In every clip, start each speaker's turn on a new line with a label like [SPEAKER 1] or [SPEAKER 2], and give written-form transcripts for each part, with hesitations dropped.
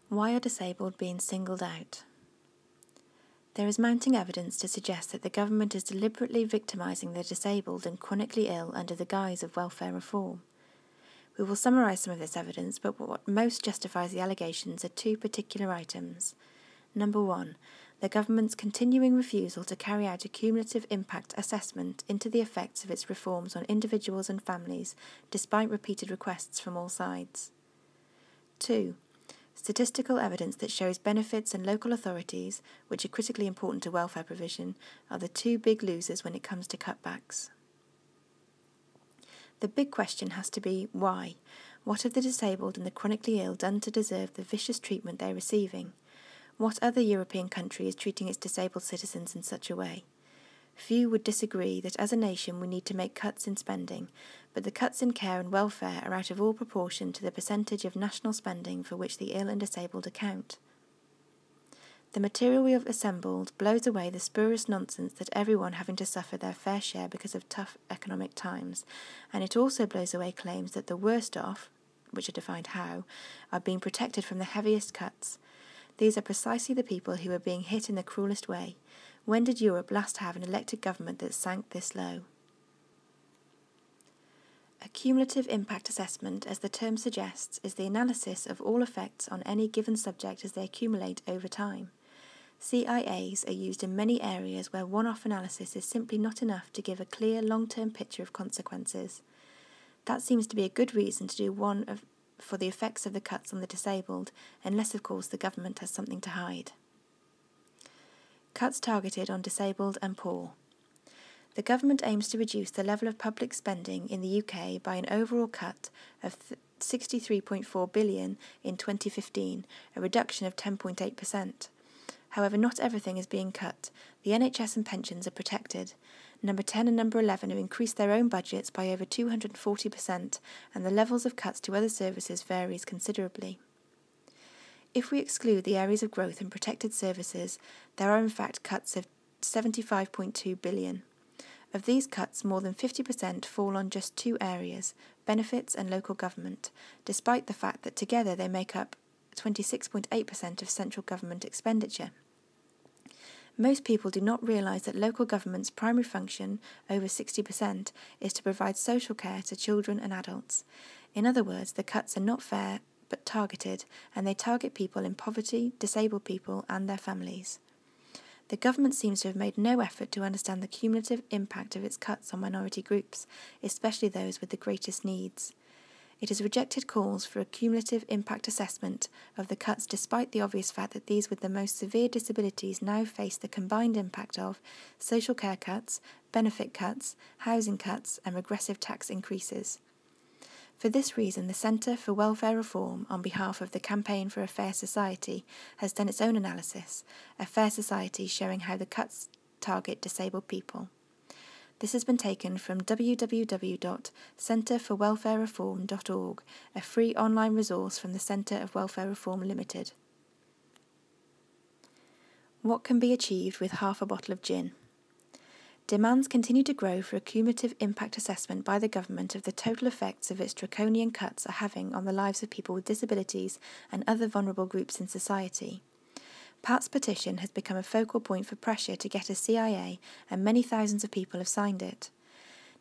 [SPEAKER 1] Why are disabled being singled out? There is mounting evidence to suggest that the government is deliberately victimising the disabled and chronically ill under the guise of welfare reform. We will summarise some of this evidence, but what most justifies the allegations are two particular items. Number one, the government's continuing refusal to carry out a cumulative impact assessment into the effects of its reforms on individuals and families, despite repeated requests from all sides. 2. Statistical evidence that shows benefits and local authorities, which are critically important to welfare provision, are the two big losers when it comes to cutbacks. The big question has to be why? What have the disabled and the chronically ill done to deserve the vicious treatment they're receiving? What other European country is treating its disabled citizens in such a way? Few would disagree that as a nation we need to make cuts in spending, but the cuts in care and welfare are out of all proportion to the percentage of national spending for which the ill and disabled account. The material we have assembled blows away the spurious nonsense that everyone having to suffer their fair share because of tough economic times, and it also blows away claims that the worst off, which are defined how, are being protected from the heaviest cuts. These are precisely the people who are being hit in the cruelest way. When did Europe last have an elected government that sank this low? A cumulative impact assessment, as the term suggests, is the analysis of all effects on any given subject as they accumulate over time. CIAs are used in many areas where one-off analysis is simply not enough to give a clear long-term picture of consequences. That seems to be a good reason to do one for the effects of the cuts on the disabled, unless of course the government has something to hide. Cuts targeted on disabled and poor. The government aims to reduce the level of public spending in the UK by an overall cut of £63.4 billion in 2015, a reduction of 10.8%. However, not everything is being cut. The NHS and pensions are protected. Number 10 and number 11 have increased their own budgets by over 240%, and the levels of cuts to other services varies considerably. If we exclude the areas of growth and protected services, there are in fact cuts of £75.2 billion. Of these cuts, more than 50% fall on just two areas, benefits and local government, despite the fact that together they make up 26.8% of central government expenditure. Most people do not realise that local government's primary function, over 60%, is to provide social care to children and adults. In other words, the cuts are not fair but targeted, and they target people in poverty, disabled people and their families. The government seems to have made no effort to understand the cumulative impact of its cuts on minority groups, especially those with the greatest needs. It has rejected calls for a cumulative impact assessment of the cuts despite the obvious fact that these with the most severe disabilities now face the combined impact of social care cuts, benefit cuts, housing cuts and regressive tax increases. For this reason, the Centre for Welfare Reform, on behalf of the Campaign for a Fair Society, has done its own analysis, A Fair Society showing how the cuts target disabled people. This has been taken from www.centreforwelfarereform.org, a free online resource from the Centre of Welfare Reform Limited. What can be achieved with half a bottle of gin? Demands continue to grow for a cumulative impact assessment by the government of the total effects of its draconian cuts are having on the lives of people with disabilities and other vulnerable groups in society. Pat's petition has become a focal point for pressure to get a CIA, and many thousands of people have signed it.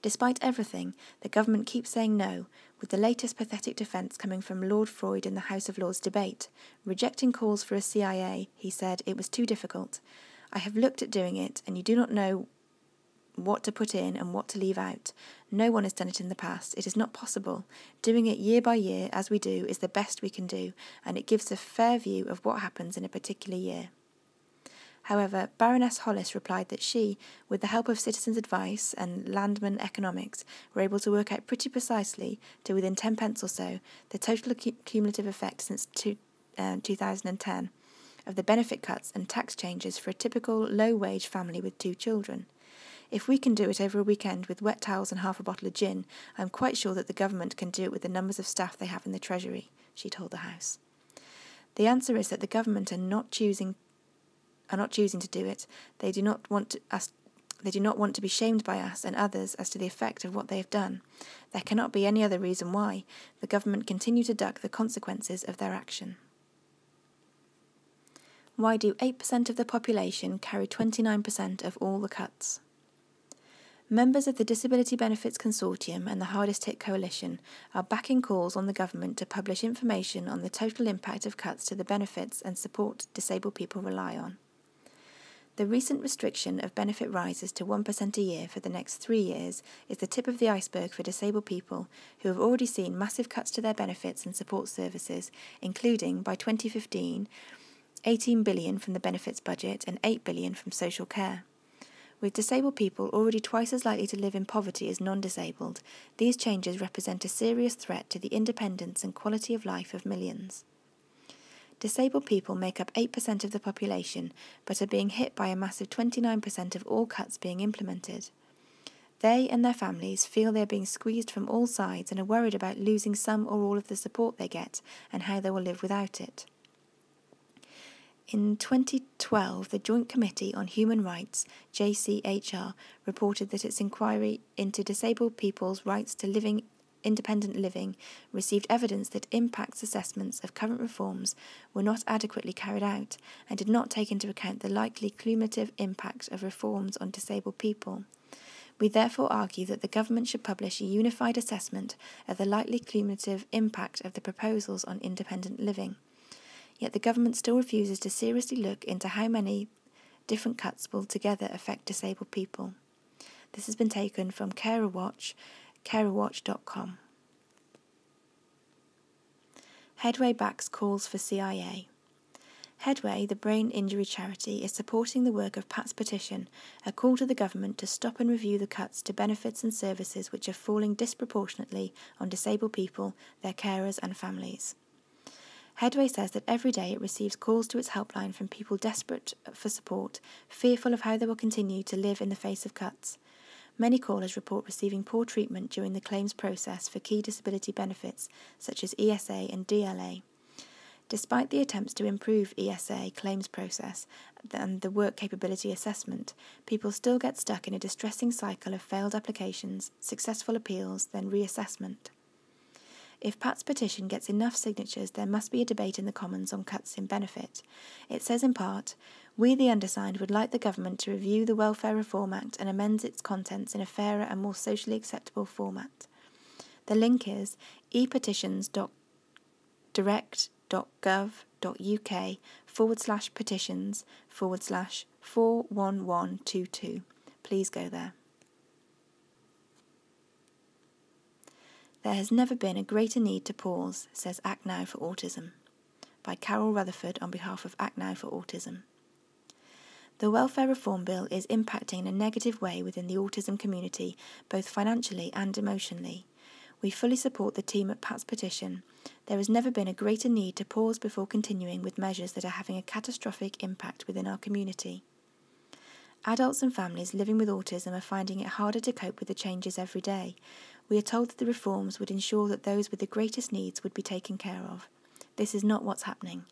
[SPEAKER 1] Despite everything, the government keeps saying no, with the latest pathetic defence coming from Lord Freud in the House of Lords debate. Rejecting calls for a CIA, he said it was too difficult. I have looked at doing it, and you do not know what to put in and what to leave out. No one has done it in the past. It is not possible. Doing it year by year, as we do, is the best we can do, and it gives a fair view of what happens in a particular year. However, Baroness Hollis replied that she, with the help of citizens' advice and landman economics, were able to work out pretty precisely, to within 10 pence or so, the total cumulative effect since 2010 of the benefit cuts and tax changes for a typical low-wage family with 2 children. If we can do it over a weekend with wet towels and half a bottle of gin, I'm quite sure that the government can do it with the numbers of staff they have in the Treasury, she told the House. The answer is that the government are not choosing to do it. They do not want to be shamed by us and others as to the effect of what they have done. There cannot be any other reason why the government continue to duck the consequences of their action. Why do 8% of the population carry 29% of all the cuts? Members of the Disability Benefits Consortium and the Hardest Hit Coalition are backing calls on the government to publish information on the total impact of cuts to the benefits and support disabled people rely on. The recent restriction of benefit rises to 1% a year for the next 3 years is the tip of the iceberg for disabled people who have already seen massive cuts to their benefits and support services, including, by 2015, $18 billion from the benefits budget and $8 billion from social care. With disabled people already twice as likely to live in poverty as non-disabled, these changes represent a serious threat to the independence and quality of life of millions. Disabled people make up 8% of the population, but are being hit by a massive 29% of all cuts being implemented. They and their families feel they are being squeezed from all sides and are worried about losing some or all of the support they get and how they will live without it. In 2012, the Joint Committee on Human Rights, JCHR, reported that its inquiry into disabled people's rights to independent living received evidence that impact assessments of current reforms were not adequately carried out and did not take into account the likely cumulative impact of reforms on disabled people. We therefore argue that the government should publish a unified assessment of the likely cumulative impact of the proposals on independent living. Yet the government still refuses to seriously look into how many different cuts will together affect disabled people. This has been taken from Carer Watch, carerwatch.com. Headway backs calls for CIA. Headway, the brain injury charity, is supporting the work of Pat's petition, a call to the government to stop and review the cuts to benefits and services which are falling disproportionately on disabled people, their carers and families. Headway says that every day it receives calls to its helpline from people desperate for support, fearful of how they will continue to live in the face of cuts. Many callers report receiving poor treatment during the claims process for key disability benefits such as ESA and DLA. Despite the attempts to improve ESA claims process and the work capability assessment, people still get stuck in a distressing cycle of failed applications, successful appeals, then reassessment. If Pat's petition gets enough signatures, there must be a debate in the Commons on cuts in benefit. It says in part, "We, the undersigned, would like the government to review the Welfare Reform Act and amend its contents in a fairer and more socially acceptable format." The link is ePetitions.direct.gov.uk/petitions/41122. Please go there. There has never been a greater need to pause, says Act Now for Autism, by Carol Rutherford on behalf of Act Now for Autism. The Welfare Reform Bill is impacting in a negative way within the autism community, both financially and emotionally. We fully support the team at Pat's petition. There has never been a greater need to pause before continuing with measures that are having a catastrophic impact within our community. Adults and families living with autism are finding it harder to cope with the changes every day. We are told that the reforms would ensure that those with the greatest needs would be taken care of. This is not what's happening.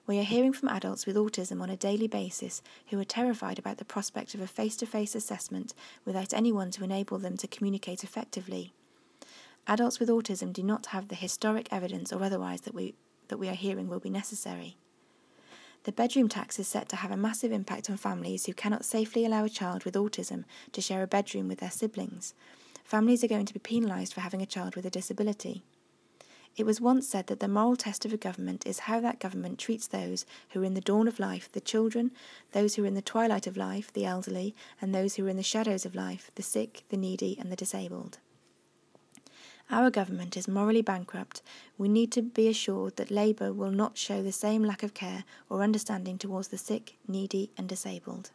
[SPEAKER 1] We are hearing from adults with autism on a daily basis who are terrified about the prospect of a face-to-face assessment without anyone to enable them to communicate effectively. Adults with autism do not have the historic evidence or otherwise that we are hearing will be necessary. The bedroom tax is set to have a massive impact on families who cannot safely allow a child with autism to share a bedroom with their siblings. Families are going to be penalised for having a child with a disability. It was once said that the moral test of a government is how that government treats those who are in the dawn of life, the children, those who are in the twilight of life, the elderly, and those who are in the shadows of life, the sick, the needy, and the disabled. Our government is morally bankrupt. We need to be assured that Labour will not show the same lack of care or understanding towards the sick, needy, and disabled.